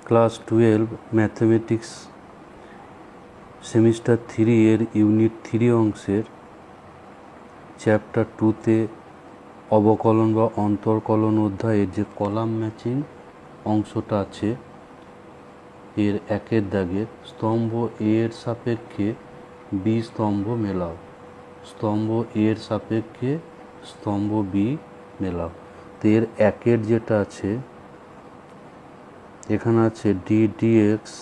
Class 12 mathematics semester 3 এর unit 3 অংশের chapter 2-তে অবকলন বা অন্তর্কলন অধ্যায়ের যে কলাম ম্যাচিং অংশটা আছে এর একের দাগের স্তম্ভ এ এর সাপেক্ষে বি স্তম্ভ মেলাও, স্তম্ভ এ এর সাপেক্ষে স্তম্ভ বি মেলাও। তো এর একের যেটা আছে এখানে আছে d dx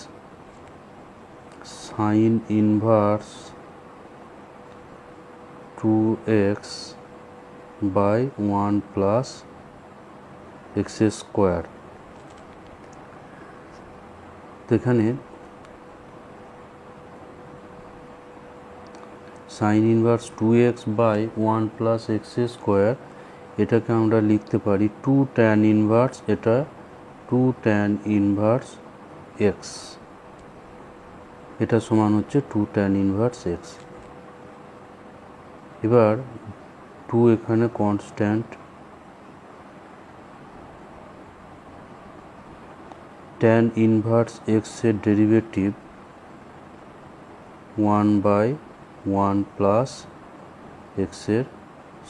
sine inverse 2x by 1 plus x square. তো এখানে sine inverse 2x by 1 plus x square, এটাকে আমরা লিখতে পারি 2 ট্যান ইনভার্স, এটা 2 ট্যান ইনভার্স এক্স, এটা সমান হচ্ছে 2 ট্যান ইনভার্স এক্স। এবার 2 এখানে কনস্ট্যান্ট, ট্যান ইনভার্স এক্সের ডেরিভেটিভ 1 বাই 1 প্লাস এক্সের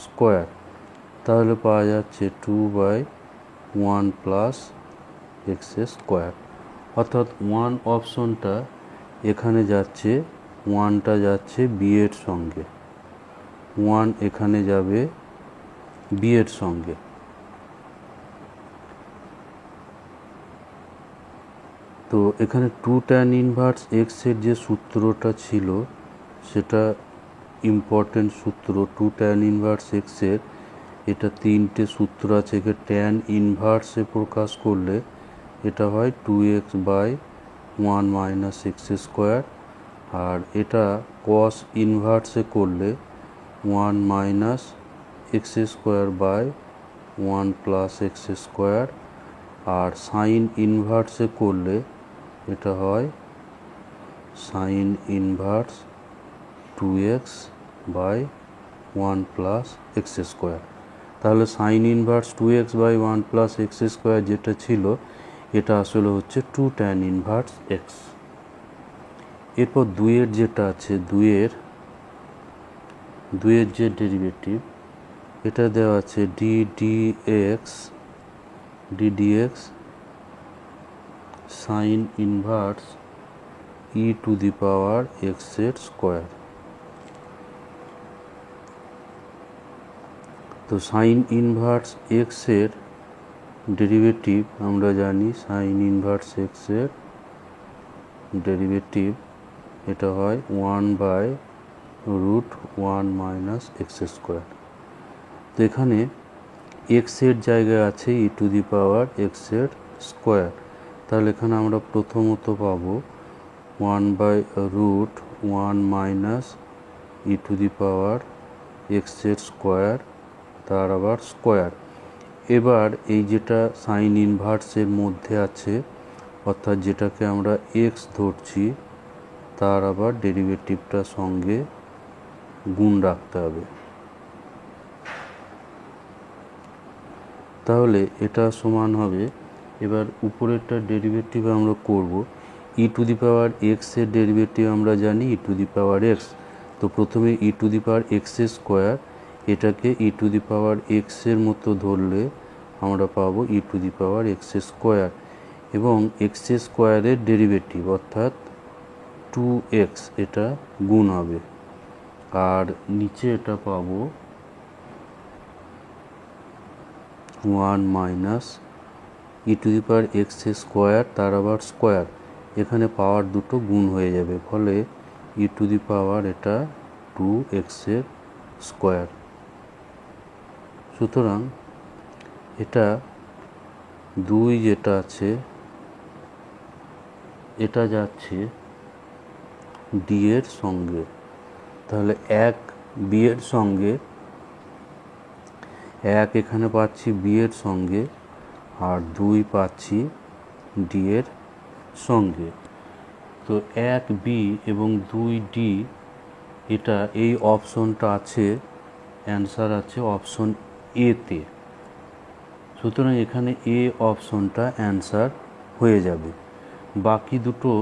স্কোয়ার, তাহলে পাওয়া যাচ্ছে 2 বাই 1 প্লাস এক্সের স্কোয়ার। অর্থাৎ 1 অপশনটা এখানে যাচ্ছে, 1টা যাচ্ছে বি এর সঙ্গে, 1 এখানে যাবে বি এর সঙ্গে। তো এখানে 2 ট্যান ইনভার্স এক্সের যে সূত্রটা ছিল সেটা ইম্পর্টেন্ট সূত্র। 2 ট্যান ইনভার্স এক্সের এটা 3টে সূত্র আছে। একে ট্যান ইনভার্সে প্রকাশ করলে এটা হয় 2x by 1 minus x square, আর এটা কস ইনভার্সে করলে 1 minus x square by 1 plus x square, আর সাইন ইনভার্সে করলে এটা হয় sine inverse 2x by 1 plus x square. তাহলে sine inverse 2x by 1 plus x square যেটা ছিল এটা আসলে হচ্ছে 2 ট্যান ইনভার্স এক্স। এরপর 2-এর যেটা আছে, 2-এর যে ডেরিভেটিভ এটা দেওয়া আছে d dx sine inverse e to the power এক্সের স্কোয়ার। তো সাইন ইনভার্স এক্সের ডেরিভেটিভ আমরা জানি, সাইন ইনভার্স এক্সের ডেরিভেটিভ এটা হয় 1 by root 1 minus x square. তো এখানে এক্সের জায়গায় আছে ই টু দি পাওয়ার এক্সের স্কোয়ার, তাহলে এখানে আমরা প্রথমত পাবো 1 by root 1 minus e to the power এক্সের স্কোয়ার, তার আবার স্কোয়ার। এবার এই যেটা সাইন ইনভার্সের মধ্যে আছে অর্থাৎ যেটাকে আমরা এক্স ধরছি তার আবার ডেরিভেটিভটা সঙ্গে গুণ রাখতে হবে। তাহলে এটা সমান হবে, এবার উপরেরটা ডেরিভেটিভ আমরা করব, ই টু দি পাওয়ার এক্সের ডেরিভেটিভ আমরা জানি ই টু দি পাওয়ার এক্স। তো প্রথমে e to the power x square, এটাকে ই টু দি পাওয়ার এক্সের মতো ধরলে আমরা পাবো e to the power x square, এবং এক্স স্কোয়ারের ডেরিভেটিভ অর্থাৎ 2x এটা গুণ হবে, আর নিচে এটা পাবো 1 minus e to the power x square, তার আবার স্কোয়ার, এখানে পাওয়ার দুটো গুণ হয়ে যাবে, ফলে ই টু দি পাওয়ার এটা 2x এর স্কোয়ার। সুতরাং এটা 2 যেটা আছে এটা যাচ্ছে ডি এর সঙ্গে, তাহলে 1 বি এর সঙ্গে, 1 এখানে পাচ্ছি বি এর সঙ্গে, আর 2 পাচ্ছি ডি এর সঙ্গে। তো 1 বি এবং 2 ডি এটা এই অপশনটা আছে, অ্যান্সার আছে অপশন এতে। সুতরাং এখানে এ অপশনটা অ্যান্সার হয়ে যাবে। বাকি দুটো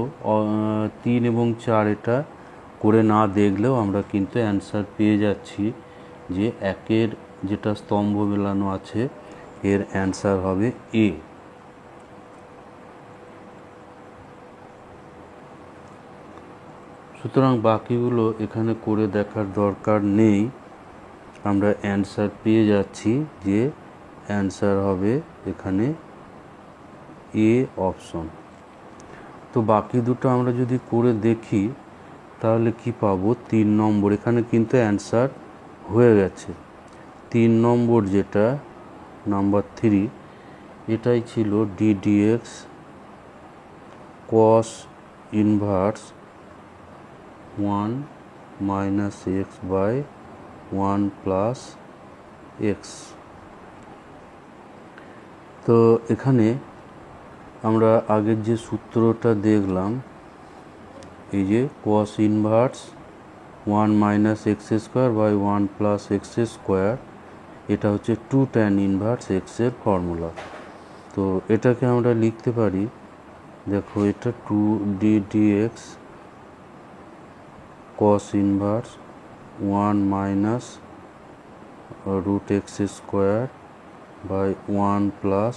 3 এবং 4 এটা করে না দেখলেও আমরা কিন্তু অ্যান্সার পেয়ে যাচ্ছি যে একের যেটা স্তম্ভ মেলানো আছে এর অ্যান্সার হবে এ। সুতরাং বাকিগুলো এখানে করে দেখার দরকার নেই, আমরা অ্যান্সার পেয়ে যাচ্ছি যে অ্যান্সার হবে এখানে এ অপশন। তো বাকি দুটো আমরা যদি করে দেখি তাহলে কি পাবো, 3 নম্বর এখানে কিন্তু অ্যান্সার হয়ে গেছে। 3 নম্বর যেটা নাম্বার 3 এটাই ছিল ddx cos inverse 1 minus x by 1 plus x. তো এখানে আমরা আগের যে সূত্রটা দেখলাম, এই যে cos inverse 1 minus x square by 1 plus x square, এটা হচ্ছে 2 tan ইনভার্স এক্সের ফর্মুলা। তো এটাকে আমরা লিখতে পারি, দেখো এটা 2ddx cos inverse 1 minus root x square by 1 plus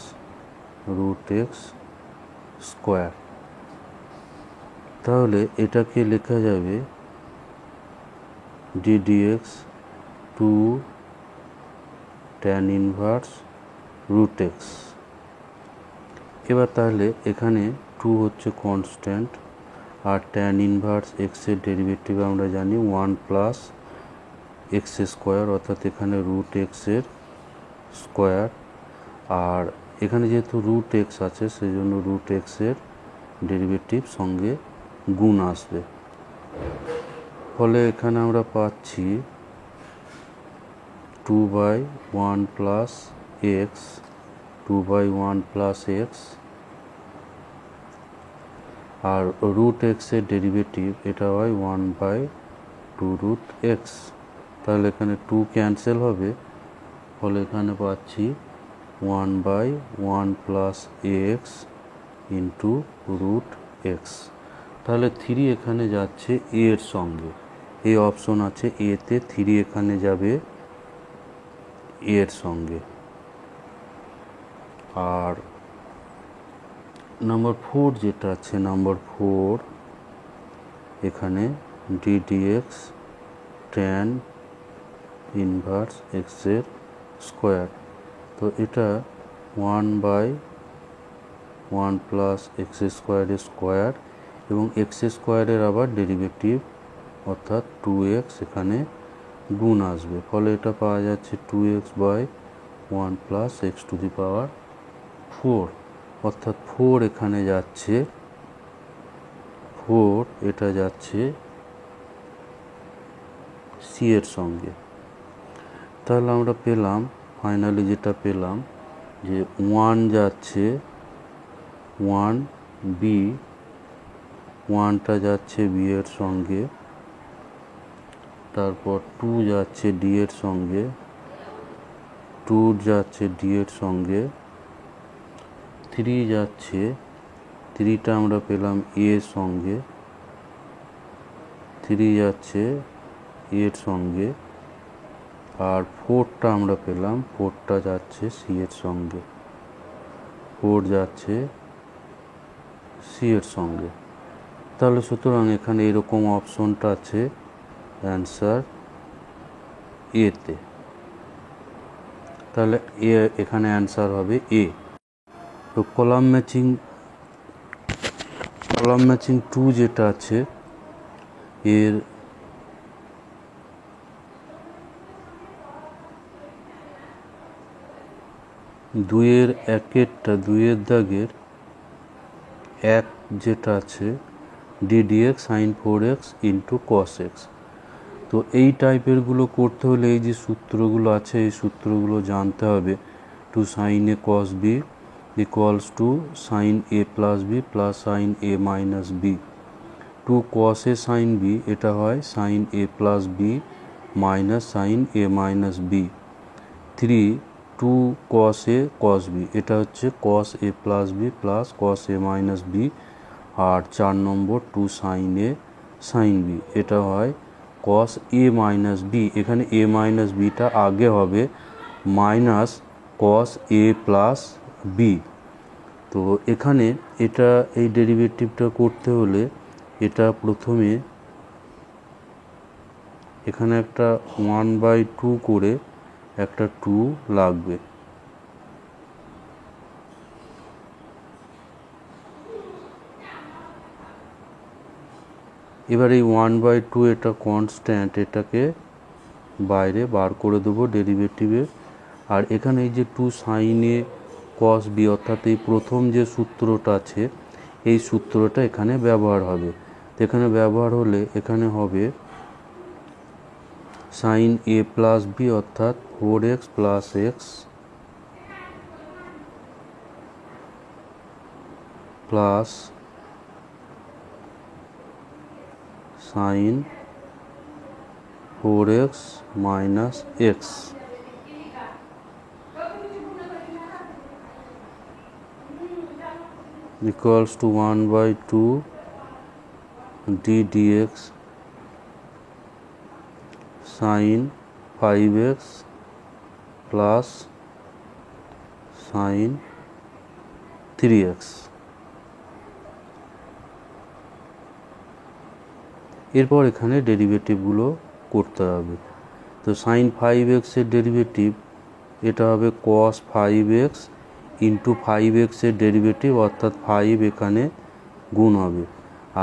root x square. তাহলে এটাকে লেখা যাবে ddx 2 tan inverse root x. এবার তাহলে এখানে 2 হচ্ছে কনস্ট্যান্ট, আর tan ইনভার্স এক্সের ডেরিভেটিভ আমরা জানি 1 প্লাস এক্স স্কোয়ার, অর্থাৎ এখানে রুট এক্সের স্কোয়ার, আর এখানে যেহেতু রুট এক্স আছে সেই জন্য রুট এক্সের ডেরিভেটিভ সঙ্গে গুণ আসবে। ফলে এখানে আমরা পাচ্ছি 2/1 প্লাস এক্স 2/1 প্লাস এক্স, আর রুট এক্সের ডেরিভেটিভ এটা হয় 1/2 রুট এক্স। তাহলে এখানে 2 ক্যান্সেল হবে, ফলে এখানে পাচ্ছি 1/1 plus x into root x. তাহলে 3 এখানে যাচ্ছে এ এর সঙ্গে, এই অপশন আছে এতে, 3 এখানে যাবে এর সঙ্গে। আর নাম্বার 4 যেটা আছে, নাম্বার 4 এখানে ddx tan ইনভার্স এক্সের স্কোয়ার। তো এটা 1/1 প্লাস এক্স স্কোয়ারের স্কোয়ার এবং এক্স স্কোয়ারের আবার ডেরিভেটিভ অর্থাৎ 2x এখানে গুণ আসবে, ফলে এটা পাওয়া যাচ্ছে 2x/1 plus x to the power 4, অর্থাৎ 4 এখানে যাচ্ছে, 4 এটা যাচ্ছে সি এর সঙ্গে। তাহলে আমরা পেলাম, ফাইনালি যেটা পেলাম যে 1 যাচ্ছে 1b, 1টা যাচ্ছে বি এর সঙ্গে, তারপর 2 যাচ্ছে ডি এর সঙ্গে, 2 যাচ্ছে ডি এর সঙ্গে, 3 যাচ্ছে, 3টা আমরা পেলাম এ এর সঙ্গে, 3 যাচ্ছে এর সঙ্গে, আর 4টা আমরা পেলাম, 4টা যাচ্ছে সি এর সঙ্গে, 4 যাচ্ছে সি এর সঙ্গে। তাহলে সুতরাং এখানে এরকম অপশনটা আছে অ্যান্সার এতে। তাহলে এ এখানে অ্যান্সার হবে এ। তো কলাম ম্যাচিং 2 যেটা আছে এর দুইয়ের দাগের 1 যেটা আছে ddx sin 4x into cos x। তো এই টাইপেরগুলো করতে হলে এই যে সূত্রগুলো আছে এই সূত্রগুলো জানতে হবে। 2 sin a cos b equals to sin a plus b plus sin a minus b। 2 cos a sin b এটা হয় sin a plus b minus sin a minus b। 3 2 cos a cos b এটা হচ্ছে cos a plus b plus cos a minus b আর 4 number 2 sine a sine b, এটা হয় কস এ minus B. এখানে এ minus beta আগে হবে minus cos a plus B. তো এখানে এটা এই ডেরিভেটিভটা করতে হলে এটা প্রথমে এখানে একটা 1/2 করে একটা 2 লাগবে। এবার এই 1/2 এটা কনস্ট্যান্ট, এটাকে বাইরে বার করে দেবো ডেরিভেটিভে। আর এখানে এই যে 2 সাইন এ কস বি, অর্থাৎ এই প্রথম যে সূত্রটা আছে এই সূত্রটা এখানে ব্যবহার হবে। তো এখানে ব্যবহার হলে এখানে হবে সাইন এ প্লাস বি অর্থাৎ 4x plus x plus sign 4x minus x equals to 1/2 d dx sin 5x plus sin 3x। এরপর এখানে ডেরিভেটিভগুলো করতে হবে। তো সাইন 5x এর ডেরিভেটিভ এটা হবে cos 5x ইন্টু 5x এর ডেরিভেটিভ অর্থাৎ 5 এখানে গুণ হবে।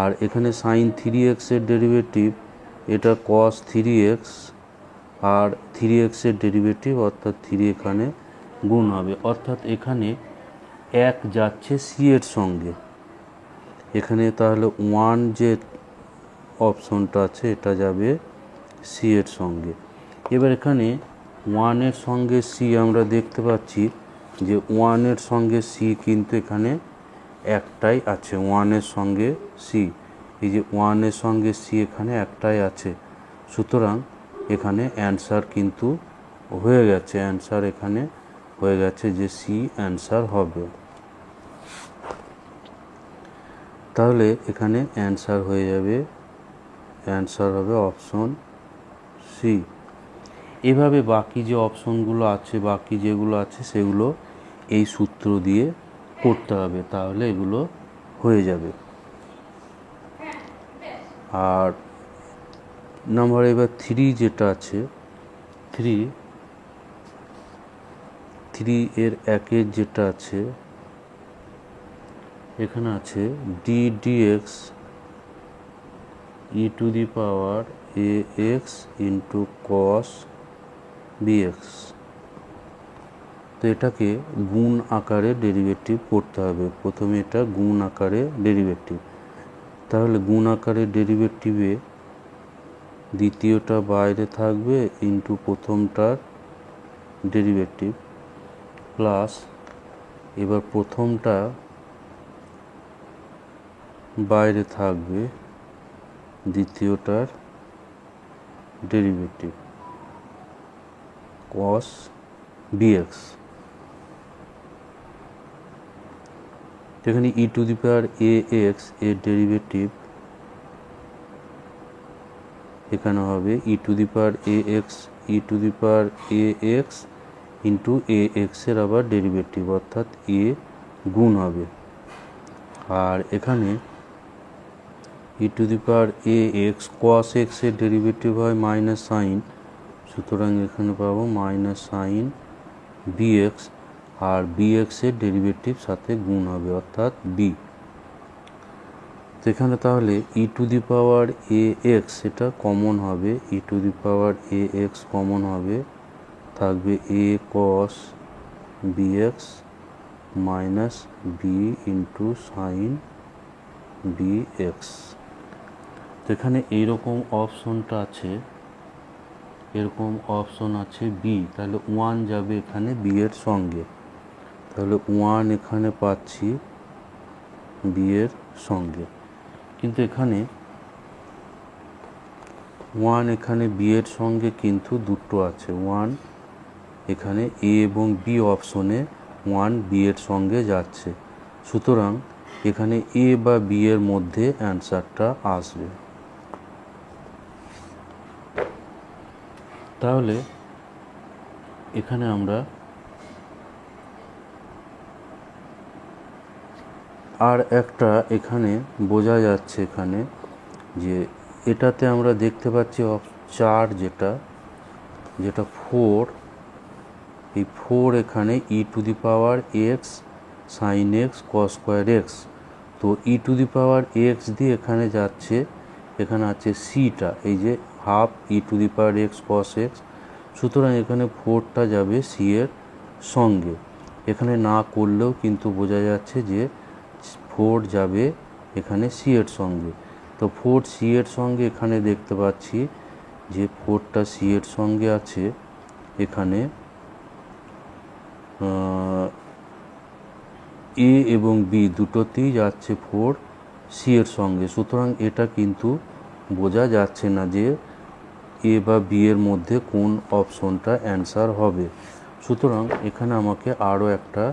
আর এখানে সাইন 3x এর ডেরিভেটিভ এটা cos 3x আর 3x এর ডেরিভেটিভ অর্থাৎ 3 এখানে গুণ হবে। অর্থাৎ এখানে 1 যাচ্ছে সি এর সঙ্গে, এখানে তাহলে 1 যে অপশনটা আছে এটা যাবে সি এর সঙ্গে। এবার এখানে 1 এর সঙ্গে সি আমরা দেখতে পাচ্ছি যে 1 এর সঙ্গে সি কিন্তু এখানে একটাই আছে, 1 এর সঙ্গে সি, এই যে 1 এর সঙ্গে সি এখানে একটাই আছে। সুতরাং এখানে অ্যান্সার কিন্তু হয়ে গেছে, অ্যান্সার এখানে হয়ে গেছে যে সি অ্যান্সার হবে। তাহলে এখানে অ্যান্সার হয়ে যাবে, অ্যান্সার হবে অপশন সি। এভাবে বাকি যে অপশনগুলো আছে, বাকি যেগুলো আছে সেগুলো এই সূত্র দিয়ে করতে হবে, তাহলে এগুলো হয়ে যাবে। আর নাম্বার এবার 3 যেটা আছে, 3 এর একের যেটা আছে এখানে আছে d dx e to the power a x into cos bx. তো এটাকে গুণ আকারে ডেরিভেটিভ করতে হবে। প্রথমে এটা গুণ আকারে ডেরিভেটিভ, তাহলে গুণ আকারে ডেরিভেটিভে দ্বিতীয়টা বাইরে থাকবে ইন্টু প্রথমটার ডেরিভেটিভ প্লাস, এবার প্রথমটা বাইরে থাকবে দ্বিতীয়টার ডেরিভেটিভ cos bx। এখানে e to the power a x এর ডেরিভেটিভ এখানে হবে e to the power a x into a এক্সের আবার ডেরিভেটিভ অর্থাৎ এ গুণ হবে। আর এখানে e to the power a x কস এক্সের ডেরিভেটিভ হয় মাইনাস সাইন, সুতরাং এখানে পাবো মাইনাস সাইন বিএক্স, আর বিএক্সের ডেরিভেটিভ সাথে গুণ হবে অর্থাৎ বি। তো এখানে তাহলে e to the power a x এটা কমন হবে, e to the power a x common হবে, থাকবে a cos bx minus b into sine b x. তো এখানে এইরকম অপশনটা আছে, এরকম অপশন আছে বি, তাহলে 1 যাবে এখানে বি এর সঙ্গে, তাহলে 1 এখানে পাচ্ছি বি এর সঙ্গে। কিন্তু এখানে 1 এখানে বি এর সঙ্গে কিন্তু দুটো আছে, 1 এখানে এ এবং বি অপশনে 1 বি এর সঙ্গে যাচ্ছে, সুতরাং এখানে এ বা বি এর মধ্যে অ্যান্সারটা আসবে। তাহলে এখানে আমরা আর একটা এখানে বোঝা যাচ্ছে এখানে যে এটাতে আমরা দেখতে পাচ্ছি 4 যেটা 4, এই 4 এখানে e to the power x sine x cos square x. তো e to the power x দিয়ে এখানে যাচ্ছে, এখানে আছে সিটা, এই যে half E to the power x cos x. সুতরাং এখানে 4টা যাবে সি এর সঙ্গে। এখানে না করলেও কিন্তু বোঝা যাচ্ছে যে 4 যাবে এখানে সি এর সঙ্গে। তো 4 সি এর সঙ্গে এখানে দেখতে পাচ্ছি যে 4টা সি এর সঙ্গে আছে এখানে এ এবং বি দুটোতেই যাচ্ছে 4 সি এর সঙ্গে। সুতরাং এটা কিন্তু বোঝা যাচ্ছে না যে এ বা বি এর মধ্যে কোন অপশনটা অ্যান্সার হবে। সুতরাং এখানে আমাকে আরও একটা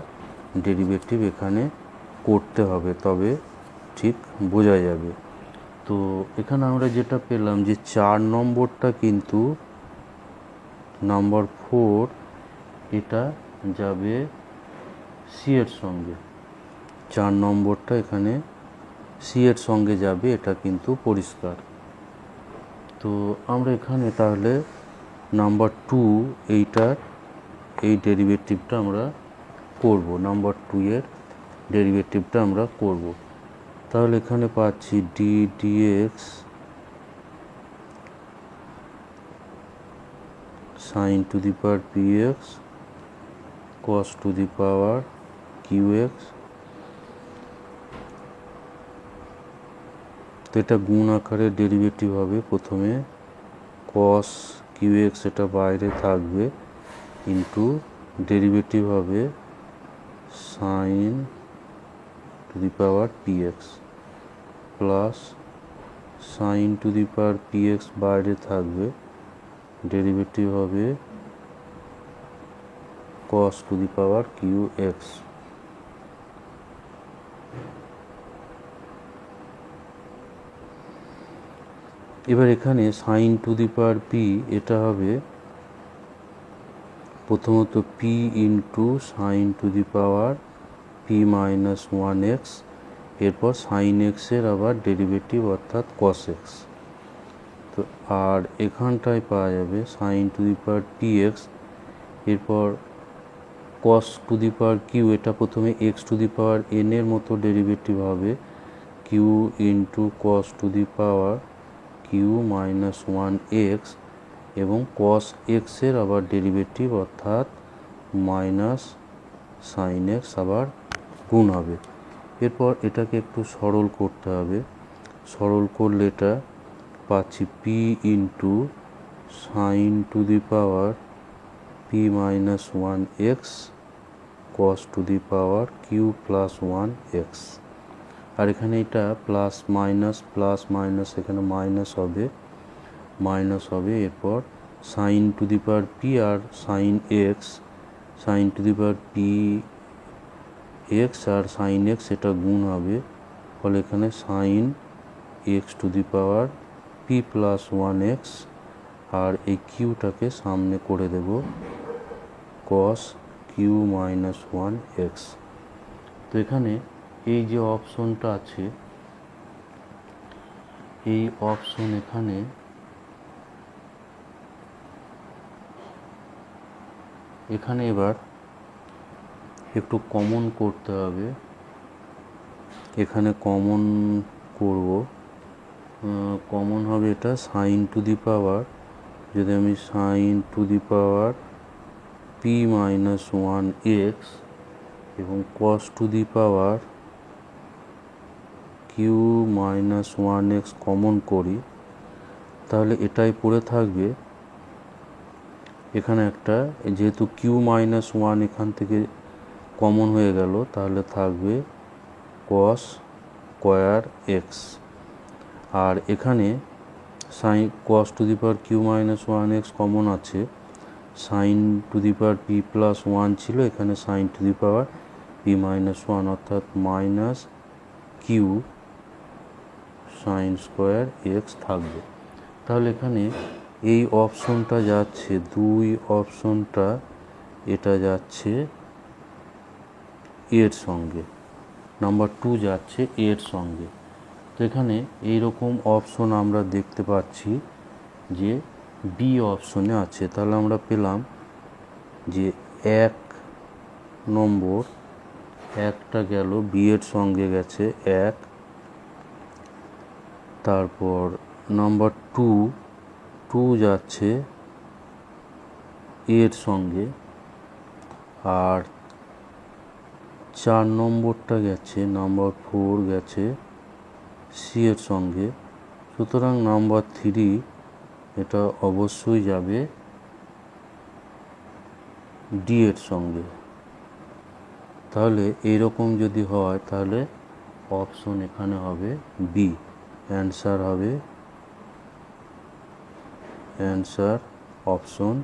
ডেরিভেটিভ এখানে করতে হবে, তবে ঠিক বোঝা যাবে। তো এখানে আমরা যেটা পেলাম যে 4 নম্বরটা কিন্তু নাম্বার 4 এটা যাবে সি এর সঙ্গে। 4 নম্বরটা এখানে সি এর সঙ্গে যাবে, এটা কিন্তু পরিষ্কার। তো আমরা এখানে তাহলে নাম্বার 2 এইটার এই ডেরিভেটিভটা আমরা করব, নাম্বার 2 এর ডেরিভেটিভটা আমরা করব। তাহলে এখানে পাচ্ছি d dx sine to the power p x cos to the power q x. তো এটা গুণ আকারে ডেরিভেটিভ হবে। প্রথমে কস কিউ এক্স এটা বাইরে থাকবে, ইন্টু ডেরিভেটিভ হবে sine to the power p x plus sine to the power p x বাইরে থাকবে, ডেরিভেটিভ হবে cos to the power q x. এবার এখানে sine to the power p এটা হবে প্রথমত p into sine to the power p minus 1x, এরপর sign এক্সের আবার ডেরিভেটিভ অর্থাৎ কস এক্স। তো আর এখানটায় পাওয়া যাবে sine to the power p x, এরপর cos to the power q, এটা প্রথমে x to the power n এর মতো ডেরিভেটিভ হবে, q into cos to the power q minus 1x, এবং কস এক্সের আবার ডেরিভেটিভ অর্থাৎ মাইনাস সাইন এক্স আবার গুণ হবে। এরপর এটাকে একটু সরল করতে হবে। সরল করলে এটা পাচ্ছি p into sine to the power p minus 1x cos to the power q plus 1x। আর এখানে এটা প্লাস মাইনাস এখানে মাইনাস হবে। এরপর sine to the power p আর sine to the power p x আর সাইন এক্স এটা গুণ হবে, ফলে এখানে sine x to the power p plus 1x, আর এই কিউটাকে সামনে করে দেব কস কিউ মাইনাস 1x। তো এখানে এই যে অপশনটা আছে, এই অপশন এখানে এবার একটু কমন করতে হবে। এখানে কমন করব, কমন হবে এটা সাইন টু দি পাওয়ার, যদি আমি sine to the power p minus 1x এবং cos to the power q minus 1x common করি, তাহলে এটাই পড়ে থাকবে। এখানে একটা যেহেতু কিউ মাইনাস 1 এখান থেকে কমন হয়ে গেল, তাহলে থাকবে কস স্কোয়ার এক্স। আর এখানে sine cos to the power q minus 1x common আছে, sine to the power p plus 1 ছিল, এখানে sine to the power p minus 1 অর্থাৎ minus q sine square x থাকবে। তাহলে এখানে এই অপশনটা যাচ্ছে, দুই অপশনটা এটা যাচ্ছে এর সঙ্গে, নাম্বার 2 যাচ্ছে এর সঙ্গে। তো এখানে এইরকম অপশন আমরা দেখতে পাচ্ছি যে বি অপশনে আছে। তাহলে আমরা পেলাম যে 1 নম্বর, একটা গেল বি এর সঙ্গে গেছে 1, তারপর নাম্বার 2 যাচ্ছে এর সঙ্গে, আর 4 নম্বরটা গেছে, নাম্বার 4 গেছে সি এর সঙ্গে। সুতরাং নাম্বার 3 এটা অবশ্যই যাবে ডি এর সঙ্গে। তাহলে এইরকম যদি হয় তাহলে অপশন এখানে হবে বি, অ্যান্সার হবে অপশন।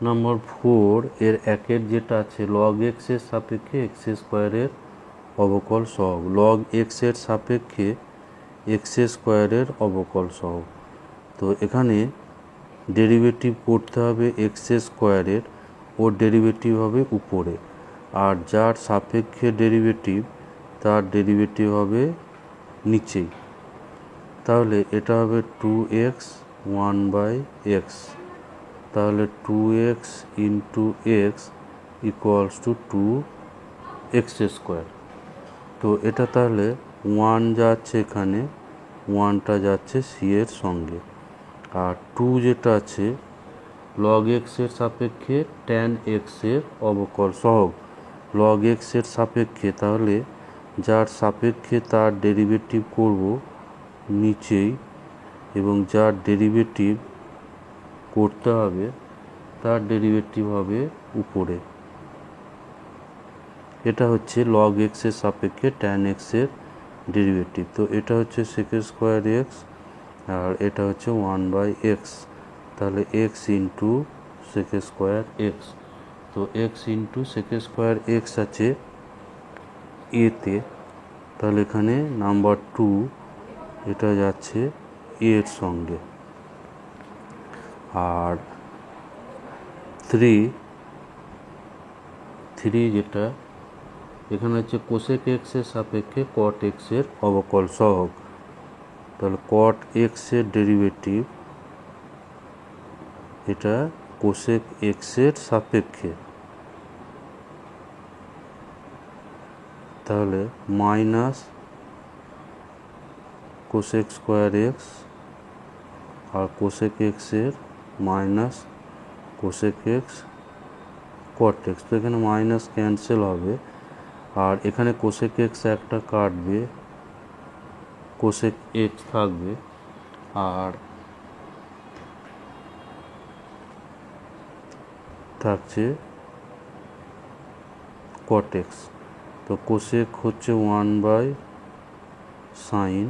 নাম্বার 4 এর একের যেটা আছে লগ এক্স এর সাপেক্ষে এক্স স্কোয়ারের অবকল সহগ, লগ এক্স এর সাপেক্ষে এক্স স্কোয়ারের অবকল সহগ। তো এখানে ডেরিভেটিভ করতে হবে এক্স স্কোয়ারের, ওর ডেরিভেটিভ হবে উপরে, আর যার সাপেক্ষে ডেরিভেটিভ তার ডেরিভেটিভ হবে নিচেই। তাহলে এটা হবে 2x 1/x, তাহলে 2x into x equals two 2x square. তো এটা তাহলে 1 যাচ্ছে এখানে, 1টা যাচ্ছে সি এর সঙ্গে, আর 2 যেটা আছে লগ এক্স এর সাপেক্ষে ট্যান এক্স এর অবকল সহগ, লগ এক্স এর সাপেক্ষে, তাহলে যার সাপেক্ষে তার ডেরিভেটিভ করব নিচেই, এবং যার ডেরিভেটিভ করতে হবে তার ডেরিভেটিভ হবে উপরে। এটা হচ্ছে লগ এক্স এর সাপেক্ষে ট্যান এক্স এর ডেরিভেটিভ। তো এটা হচ্ছে সেক স্কোয়ার এক্স, আর এটা হচ্ছে 1/x, তাহলে x into sec square x. তো x into sec square x আছে এতে, তাহলে এখানে নাম্বার 2 এটা যাচ্ছে এর সঙ্গে, আর 3 যেটা এখানে হচ্ছে কোসেক এক্স এর সাপেক্ষে কট এক্স এর অবকল সহগ। তাহলে কট এক্স এর ডেরিভেটিভ এটা কোসেক এক্স এর সাপেক্ষে, তাহলে মাইনাস কোসেক স্কোয়ার এক্স, আর কোসেক এক্স এর minus cosec x cot x. তো এখানে মাইনাস ক্যান্সেল হবে, আর এখানে কোসেক এক্স একটা কাটবে, কোসেক এক্স থাকবে, আর থাকছে কট এক্স। তো কোসেক হচ্ছে 1/sin,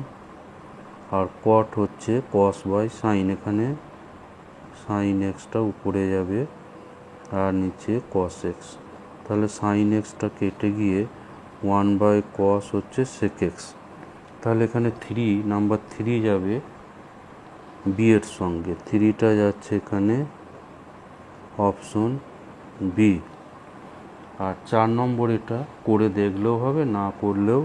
আর কট হচ্ছে cos/sin। এখানে সাইন এক্সটা উপরে যাবে আর নিচে কস এক্স, তাহলে সাইন এক্সটা কেটে গিয়ে 1/cos হচ্ছে সেক এক্স। তাহলে এখানে নাম্বার 3 যাবে বি এর সঙ্গে, 3টা যাচ্ছে এখানে অপশন বি। আর 4 নম্বর এটা করে দেখলেও হবে, না করলেও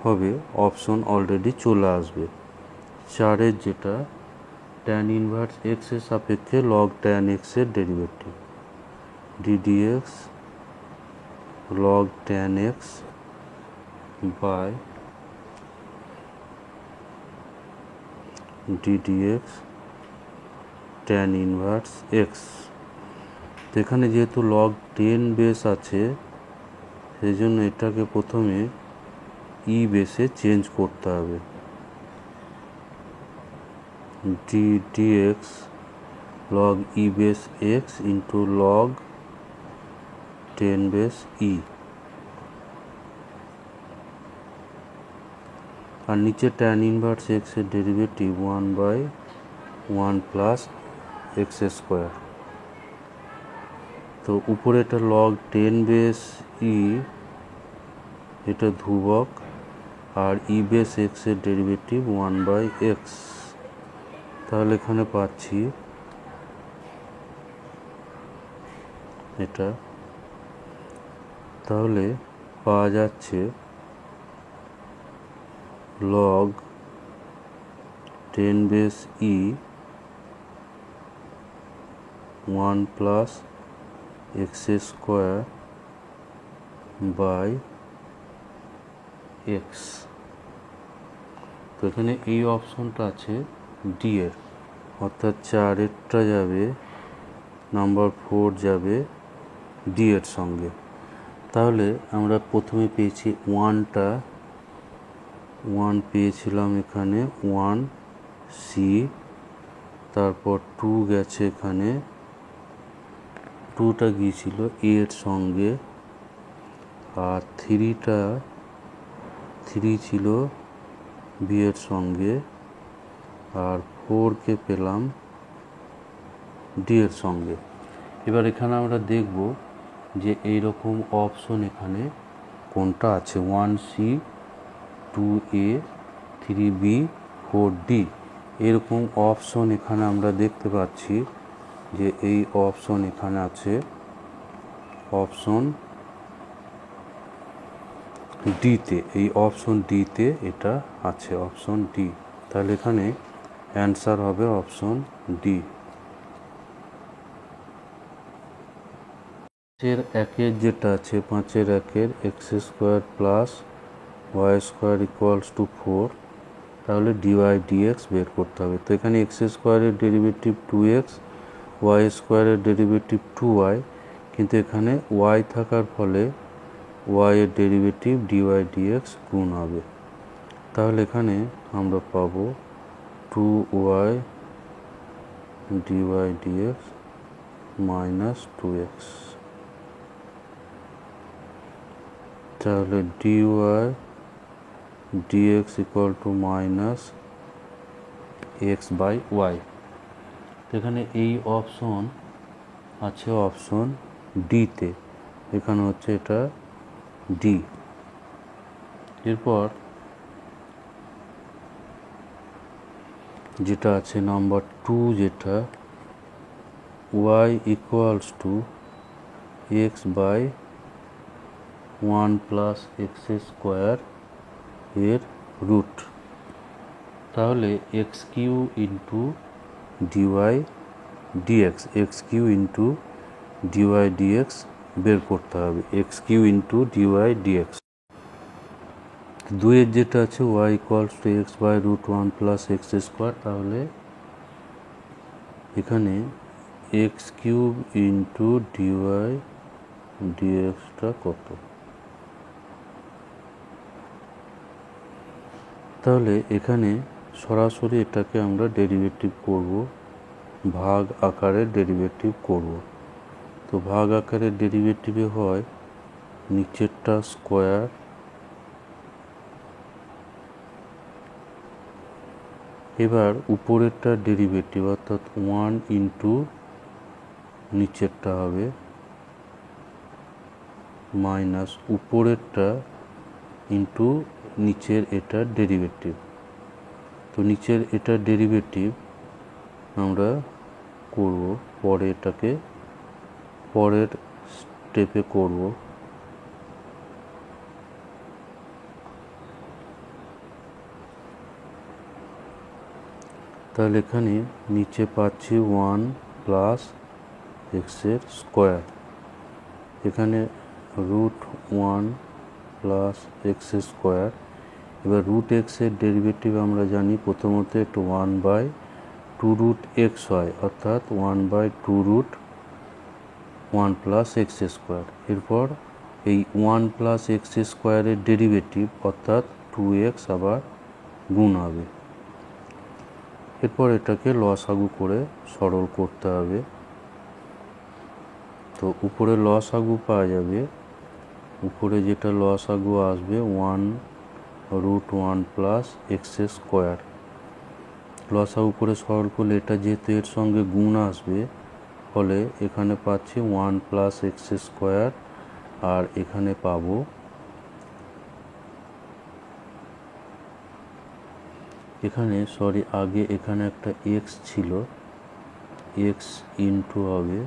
হবে, অপশন অলরেডি চলে আসবে। 4 যেটা ট্যান ইনভার্স এক্স এর সাপেক্ষে লগ ট্যান এক্স এর derivative, ddx log tan x by ddx tan inverse x। তো এখানে যেহেতু log 10 বেস আছে সেই জন্য এটাকে প্রথমে ই বেসে চেঞ্জ করতে হবে, ddx log e base x into log 10 base e, আর নিচে ট্যান ইনভার্স এক্স এর ডেরিভেটিভ 1/1 প্লাস এক্স স্কোয়ার। তো উপরে এটা log 10 বেস ই এটা ধ্রুবক, আর ই বেস এক্সের ডেরিভেটিভ 1/x। তাহলে এখানে পাচ্ছি এটা, তাহলে পাওয়া যাচ্ছে log 10 base e 1 plus x square by x. তো এখানে এই অপশনটা আছে ডি এর, অর্থাৎ 4-এরটা যাবে, নাম্বার 4 যাবে ডি এর সঙ্গে। তাহলে আমরা প্রথমে পেয়েছি 1 পেয়েছিলাম এখানে 1 সি, তারপর 2 গেছে এখানে, 2টা গিয়েছিল এ এর সঙ্গে, আর 3 ছিল বি এর সঙ্গে, আর 4কে পেলাম ডি এর সঙ্গে। এবার এখানে আমরা দেখব যে এই রকম অপশন এখানে কোনটা আছে, 1C 2A 3B 4D, এরকম অপশন এখানে আমরা দেখতে পাচ্ছি যে এই অপশন এখানে আছে, অপশন ডিতে, এই অপশন ডিতে এটা আছে, অপশন ডি। তাহলে এখানে অ্যান্সার হবে অপশন ডি। 5-এর যেটা আছে, 5-এর x square plus y square equals to 4, তাহলে ডিওয়াই ডিএক্স বের করতে হবে। তো এখানে এক্স স্কোয়ারের ডেরিভেটিভ 2x, ওয়াই স্কোয়ারের ডেরিভেটিভ 2y, কিন্তু এখানে ওয়াই থাকার ফলে ওয়াই এর ডেরিভেটিভ ডিওয়াই ডিএক্স গুণ হবে। তাহলে এখানে আমরা পাবো 2y dy dx minus 2x। তাহলে dy dx equal to minus x by y. এখানে এই অপশন আছে অপশন ডিতে, এখানে হচ্ছে এটা ডি। এরপর যেটা আছে নাম্বার 2, যেটা y equals to x by 1 plus x square এর রুট, তাহলে x q into dy dx, x q into dy dx বের করতে হবে, x q into dy dx. 2-এর যেটা আছে y equals to x by root 1 plus x square, তাহলে এখানে এক্স কিউব ইন্টু ডিওয়াই ডিএক্সটা কত, তাহলে এখানে সরাসরি এটাকে আমরা ডেরিভেটিভ করব, ভাগ আকারের ডেরিভেটিভ করব। তো ভাগ আকারের ডেরিভেটিভে হয় নিচেরটা স্কোয়ার এবার উপরেরটা ডেরিভেটিভ, অর্থাৎ 1 ইন্টু নিচেরটা হবে মাইনাস উপরেরটা ইন্টু নিচের এটার ডেরিভেটিভ। তো নিচের এটার ডেরিভেটিভ আমরা করব পরে, এটাকে পরের স্টেপে করব। তাহলে এখানে নিচে পাচ্ছি 1 প্লাস এক্সের স্কোয়ার, এখানে রুট 1 প্লাস এক্স স্কোয়ার। এবার রুট এক্সের ডেরিভেটিভ আমরা জানি প্রথমত একটু 1/2 রুট এক্স হয়, অর্থাৎ 1/2 রুট 1 প্লাস এক্স স্কোয়ার। এরপর এই 1 প্লাস এক্স স্কোয়ারের ডেরিভেটিভ অর্থাৎ 2x আবার গুণ হবে। এরপর এটাকে লসাগু করে সরল করতে হবে। তো উপরে লসাগু পাওয়া যাবে, উপরে যেটা লসাগু আসবে 1 রুট 1 প্লাস এক্স স্কোয়ার। লসাগু করে সরল করলে এটা যেহেতু এর সঙ্গে গুণ আসবে, ফলে এখানে পাচ্ছি 1 প্লাস এক্স স্কোয়ার, আর এখানে পাবো এখানে আগে এখানে একটা এক্স ছিল, এক্স ইন্টু হবে,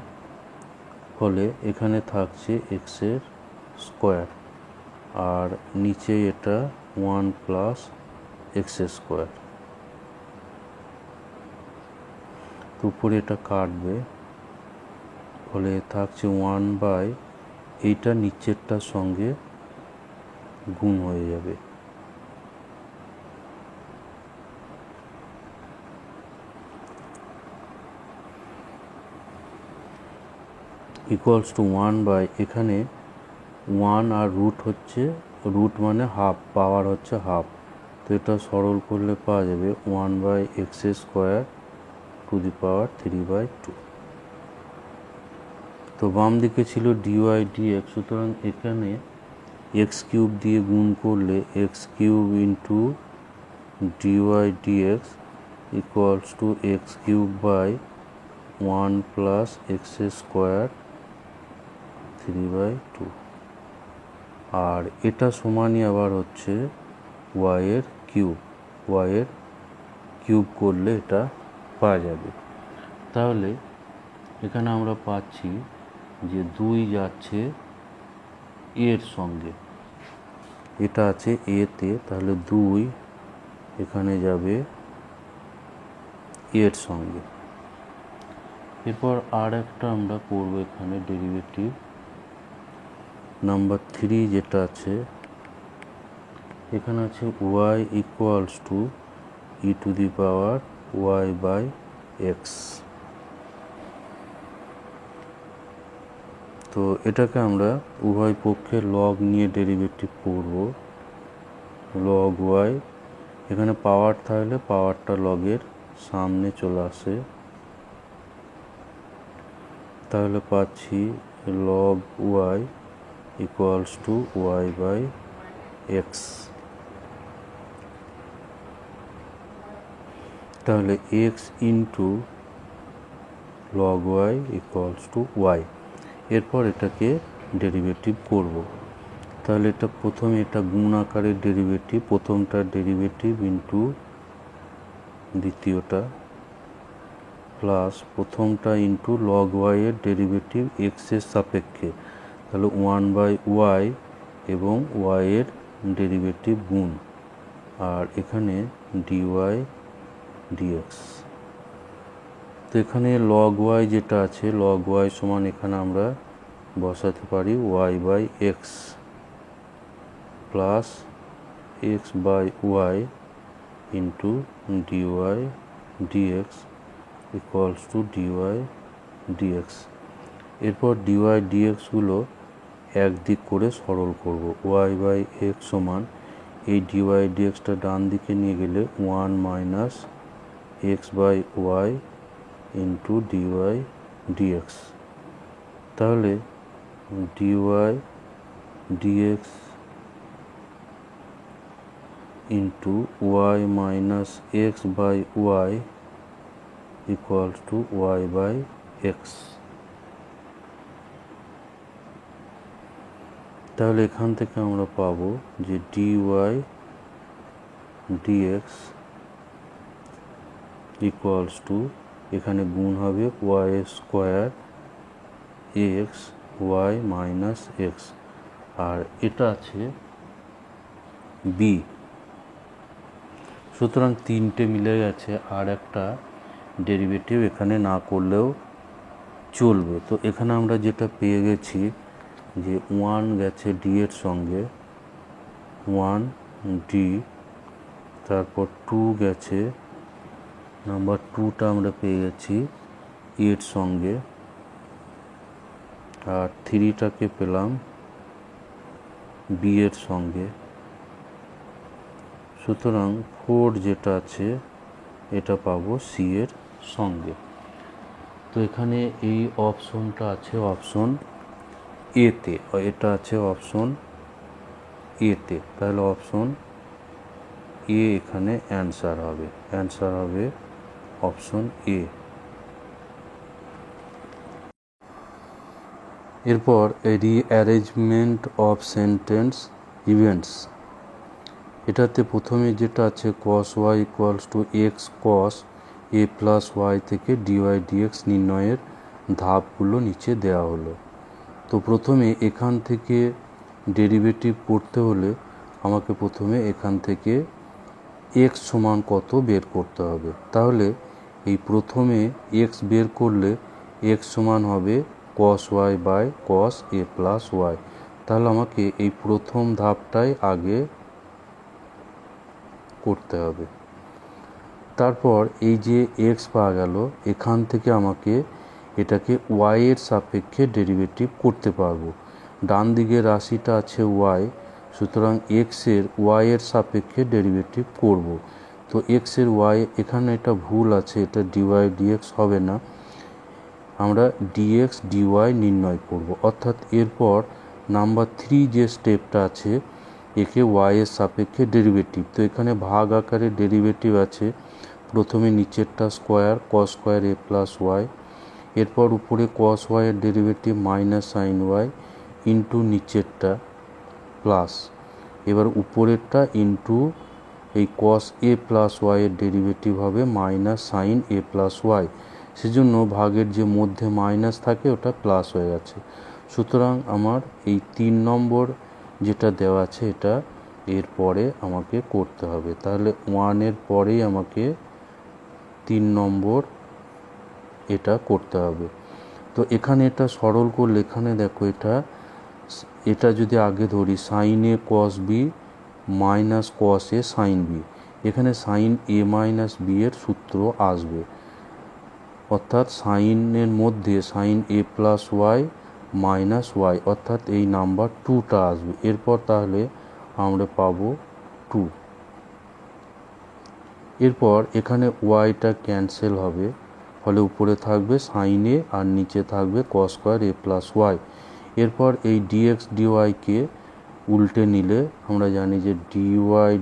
ফলে এখানে থাকছে এক্সের স্কোয়ার, আর নিচে এটা 1 প্লাস এক্স স্কোয়ার। তো উপরে এটা কাটবে, ফলে থাকছে 1 বাই, এইটা নিচেরটার সঙ্গে গুণ হয়ে যাবে, ইকুয়ালস টু 1 বাই, এখানে 1 আর রুট হচ্ছে, রুট মানে হাফ, পাওয়ার হচ্ছে হাফ, তো এটা সরল করলে পাওয়া যাবে 1 by x square to the power 3/2। তো বাম দিকে ছিল ডিওয়াই ডিএক্স, সুতরাং এখানে এক্স কিউব দিয়ে গুণ করলে x cube into dy dx equals to x cube by 1 plus x square 3/2। আর এটা সমানই আবার হচ্ছে ওয়াইয়ের কিউব করলে এটা পাওয়া যাবে। তাহলে এখানে আমরা পাচ্ছি যে 2 যাচ্ছে এর সঙ্গে, এটা আছে এতে, তাহলে 2 এখানে যাবে এর সঙ্গে। এরপর আর একটা আমরা করব এখানে ডেরিভেটিভ নাম্বার 3, যেটা আছে এখানে আছে y equals to e to the power y by x. তো এটাকে আমরা উভয় পক্ষে লগ নিয়ে ডেরিভেটিভ করব, লগ ওয়াই, এখানে পাওয়ার থাকলে পাওয়ারটা লগের সামনে চলে আসে, তাহলে পাচ্ছি log y equals to y by x. তাহলে x into log y equals to y. এরপর এটাকে ডেরিভেটিভ করব, তাহলে এটা প্রথমে এটা গুণ আকারের ডেরিভেটিভ, প্রথমটার ডেরিভেটিভ ইন্টু দ্বিতীয়টা, প্লাস প্রথমটা ইন্টু লগ ওয়াইয়ের ডেরিভেটিভ এক্সের সাপেক্ষে, তাহলে 1 বাই ওয়াই এবং ওয়াইয়ের ডেরিভেটিভ গুণ, আর এখানে ডিওয়াই ডিএক্স। তো এখানে লগ ওয়াই যেটা আছে, লগ ওয়াই সমান এখানে আমরা বসাতে পারি y by x plus x by y into dy dx equals to dy dx. এরপর ডিওয়াই ডিএক্সগুলো একদিক করে সরল করব, ওয়াই বাই এক্স সমান এই ডিওয়াই ডিএক্সটা ডান দিকে নিয়ে গেলে 1 minus x by y into dy dx. তাহলে dy dx into y minus x by y equals to y by x. তাহলে এখান থেকে আমরা পাবো যে ডিওয়াই ডিএক্স ইকুয়ালস টু, এখানে গুণ হবে y square x y minus x, আর এটা আছে বি, সুতরাং তিনটে মিলে গেছে, আর একটা ডেরিভেটিভ এখানে না করলেও চলবে। তো এখানে আমরা যেটা পেয়ে গেছি যে 1 গেছে ডি এর সঙ্গে, 1 ডি, তারপর 2 গেছে, নাম্বার 2টা আমরা পেয়ে গেছি এর সঙ্গে, আর 3টাকে পেলাম বি এর সঙ্গে, সুতরাং 4 যেটা আছে এটা পাবো সি এর সঙ্গে। তো এখানে এই অপশনটা আছে অপশন এতে, এটা আছে অপশন এতে, তাহলে অপশন এ এখানে অ্যান্সার হবে অপশন এ। এরপর রিঅ্যারেঞ্জমেন্ট অফ সেন্টেন্স ইভেন্টস, এটাতে প্রথমে যেটা আছে cos y equals to x cos a plus y থেকে ডিওয়াই ডিএক্স নির্ণয়ের ধাপগুলো নিচে দেওয়া হলো। তো প্রথমে এখান থেকে ডেরিভেটিভ করতে হলে আমাকে প্রথমে এখান থেকে এক্স সমান কত বের করতে হবে। তাহলে এই প্রথমে এক্স বের করলে এক্স সমান হবে cos y by cos a plus y. তাহলে আমাকে এই প্রথম ধাপটাই আগে করতে হবে। তারপর এই যে এক্স পাওয়া গেল, এখান থেকে আমাকে এটাকে ওয়াই এর সাপেক্ষে ডেরিভেটিভ করতে পারবো। ডান দিকে রাশিটা আছে ওয়াই, সুতরাং এক্সের ওয়াই এর সাপেক্ষে ডেরিভেটিভ করব। তো এক্সের ওয়াই, এখানে এটা ভুল আছে, এটা ডিওয়াই ডিএক্স হবে না, আমরা ডিএক্স ডিওয়াই নির্ণয় করব। অর্থাৎ এরপর নাম্বার 3 যে স্টেপটা আছে, একে ওয়াই এর সাপেক্ষে ডেরিভেটিভ। তো এখানে ভাগ আকারে ডেরিভেটিভ আছে। প্রথমে নিচেরটা square cos square a plus y, এরপর উপরে কস ওয়াই এর derivative minus sine y into নিচেরটা প্লাস, এবার উপরেরটা ইন্টু এই কস এ প্লাস ওয়াই এর ডেরিভেটিভ হবে minus sine a plus y. সেজন্য ভাগের যে মধ্যে মাইনাস থাকে ওটা প্লাস হয়ে গেছে। সুতরাং আমার এই 3 নম্বর যেটা দেওয়া আছে এটা এর পরে আমাকে করতে হবে। তাহলে 1 এর পরেই আমাকে 3 নম্বর এটা করতে হবে। তো এখানে এটা সরল করলে এখানে দেখো এটা যদি আগে ধরি সাইন এ কস বি মাইনাস কস এ সাইন বি, এখানে সাইন এ মাইনাস বি এর সূত্র আসবে। অর্থাৎ সাইনের মধ্যে sign a plus Y minus Y, অর্থাৎ এই নাম্বার 2টা আসবে। এরপর তাহলে আমরা পাবো 2। এরপর এখানে ওয়াইটা ক্যান্সেল হবে, ফলে উপরে থাকবে সাইন এ আর নিচে থাকবে কস স্কোয়ার এ প্লাস ওয়াই। এরপর এই ডিএক্স ডিওয়াইকে উল্টে নিলে আমরা জানি যে ডিওয়াই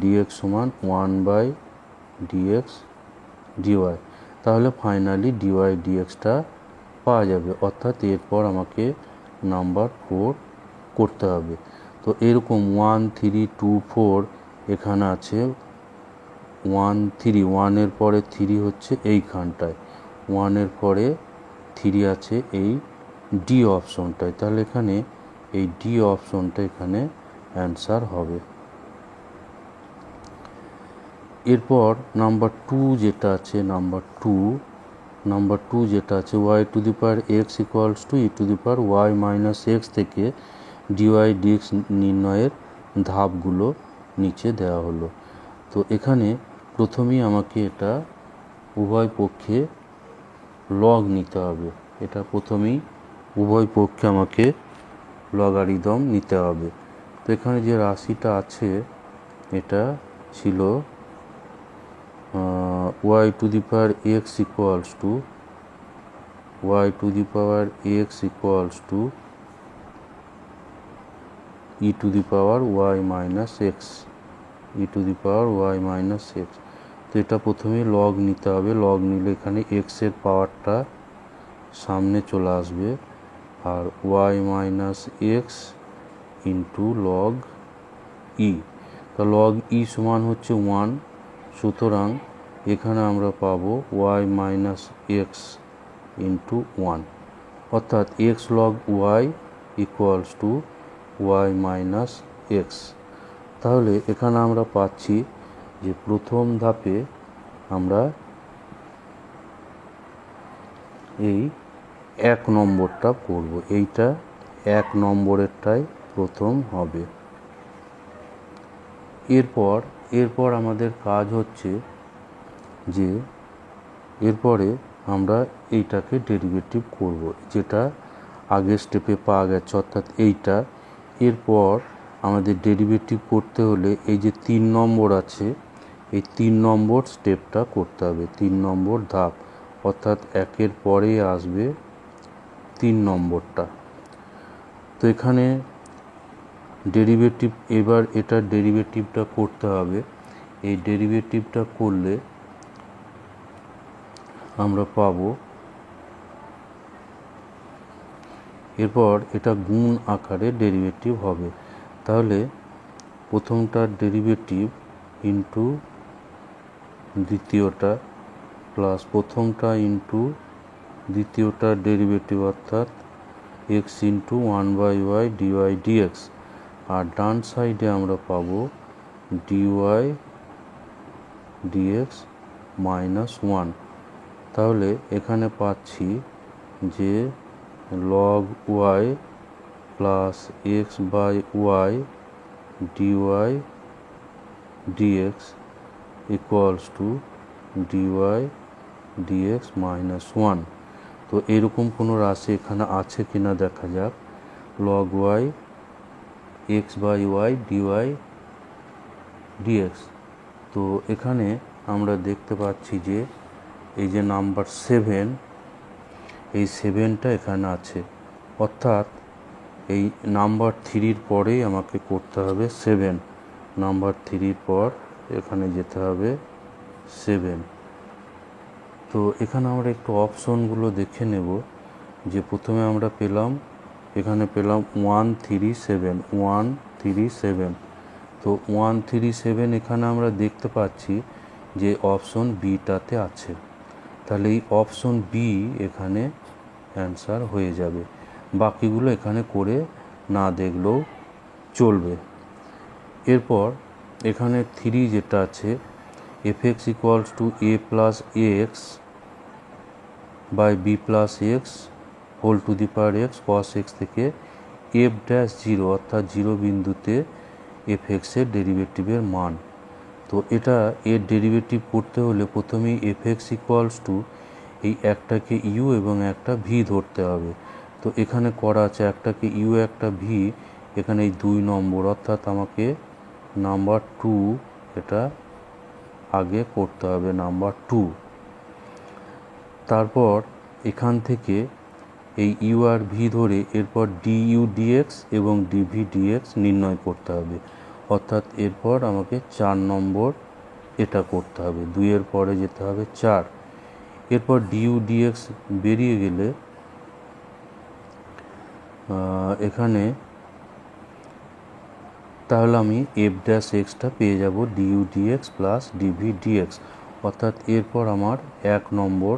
ডিএক্স সমান 1 বাই ডিএক্স ডিওয়াই। তাহলে ফাইনালি ডিওয়াই ডিএক্সটা পাওয়া যাবে। অর্থাৎ এরপর আমাকে নাম্বার 4 করতে হবে। তো এরকম 1 3 2 4 এখানে আছে। 1 3, 1 এর পরে 3 হচ্ছে এইখানটায়, 1 এর পরে 3 আছে এই ডি অপশনটায়। তাহলে এখানে এই ডি অপশনটা এখানে অ্যান্সার হবে। এরপর নাম্বার 2 যেটা আছে, নাম্বার 2 যেটা আছে y to the power x equals to e to the power y minus x থেকে ডিওয়াই ডিএক্স নির্ণয়ের ধাপগুলো নিচে দেওয়া হলো। তো এখানে প্রথমেই আমাকে এটা উভয় পক্ষে লগ নিতে হবে। এটা প্রথমেই উভয় পক্ষে আমাকে লগারিদম নিতে হবে। তো এখানে যে রাশিটা আছে এটা ছিল y to the power x equals to e to the power y minus x, তো এটা প্রথমে লগ নিতে হবে। লগ নিলে এখানে এক্সের পাওয়ারটা সামনে চলে আসবে আর y minus x into log e. তো লগ ই সমান হচ্ছে 1, সুতরাং এখানে আমরা পাবো ওয়াই মাইনাস এক্স ইন্টু 1, অর্থাৎ x log y equals to y minus x. তাহলে এখানে আমরা পাচ্ছি যে প্রথম ধাপে আমরা এই 1 নম্বরটা করব, এইটা 1 নম্বরেরটাই প্রথম হবে। এরপর আমাদের কাজ হচ্ছে যে এরপরে আমরা এইটাকে ডেরিভেটিভ করব, যেটা আগের স্টেপে পাওয়া গেছে, অর্থাৎ এইটা। এরপর আমাদের ডেরিভেটিভ করতে হলে এই যে 3 নম্বর আছে, এই 3 নম্বর স্টেপটা করতে হবে, 3 নম্বর ধাপ, অর্থাৎ 1-এর পরেই আসবে 3 নম্বরটা। তো এখানে ডেরিভেটিভ, এবার এটার ডেরিভেটিভটা করতে হবে। এই ডেরিভেটিভটা করলে আমরা পাবো এরপর এটা গুণ আকারে ডেরিভেটিভ হবে। তাহলে প্রথমটার ডেরিভেটিভ ইন্টু দ্বিতীয়টা প্লাস প্রথমটা ইন্টু দ্বিতীয়টার ডেরিভেটিভ অর্থাৎ x into 1/y dy dx, আর ডান সাইডে আমরা পাবো ডিওয়াই ডিএক্স -1। তাহলে এখানে পাচ্ছি যে log y plus x by y dy dx equals to dy dx -1। তো এরকম কোনো রাশি এখানে আছে কিনা দেখা যাক। Log y x by y dy dx, তো এখানে আমরা দেখতে পাচ্ছি যে এই যে নাম্বার 7, এই 7টা এখানে আছে, অর্থাৎ এই নাম্বার 3-র পরেই আমাকে করতে হবে 7। নাম্বার 3-র পর এখানে যেতে হবে 7। তো এখানে আমরা একটু অপশনগুলো দেখে নেব যে প্রথমে আমরা পেলাম, এখানে পেলাম 137। তো 137 এখানে আমরা দেখতে পাচ্ছি যে অপশন বিটাতে আছে, তাহলে এই অপশন বি এখানে অ্যান্সার হয়ে যাবে। বাকিগুলো এখানে করে না দেখলেও চলবে। এরপর এখানে 3 যেটা আছে, fx equals to a plus x by b plus x whole to the power x cos x থেকে f'0 অর্থাৎ 0 বিন্দুতে fx-এর ডেরিভেটিভের মান। তো এটা এর ডেরিভেটিভ করতে হলে প্রথমেই fx ইকুয়ালস টু এই একটাকে ইউ এবং একটা ভি ধরতে হবে। তো এখানে করা আছে একটাকে ইউ একটা ভি, এখানে এই 2 নম্বর অর্থাৎ আমাকে নাম্বার 2 এটা আগে করতে হবে, নাম্বার 2। তারপর এখান থেকে এই ইউ আর ভি ধরে এরপর ডিইউ ডিএক্স এবং ডিভি ডিএক্স নির্ণয় করতে হবে, অর্থাৎ এরপর আমাকে 4 নম্বর এটা করতে হবে, 2-এর পরে যেতে হবে 4। এরপর ডিইউ ডিএক্স বেরিয়ে গেলে এখানে তাহলে আমি f'(x)টা পেয়ে যাব du dx plus dv dx, অর্থাৎ এরপর আমার 1 নম্বর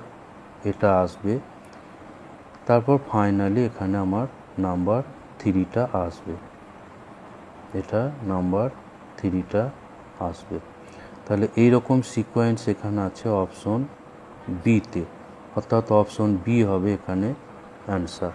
এটা আসবে। তারপর ফাইনালি এখানে আমার নাম্বার 3টা আসবে, এটা নাম্বার 3টা আসবে। তাহলে এই রকম সিকোয়েন্স এখানে আছে অপশন বিতে, অর্থাৎ অপশন বি হবে এখানে অ্যান্সার।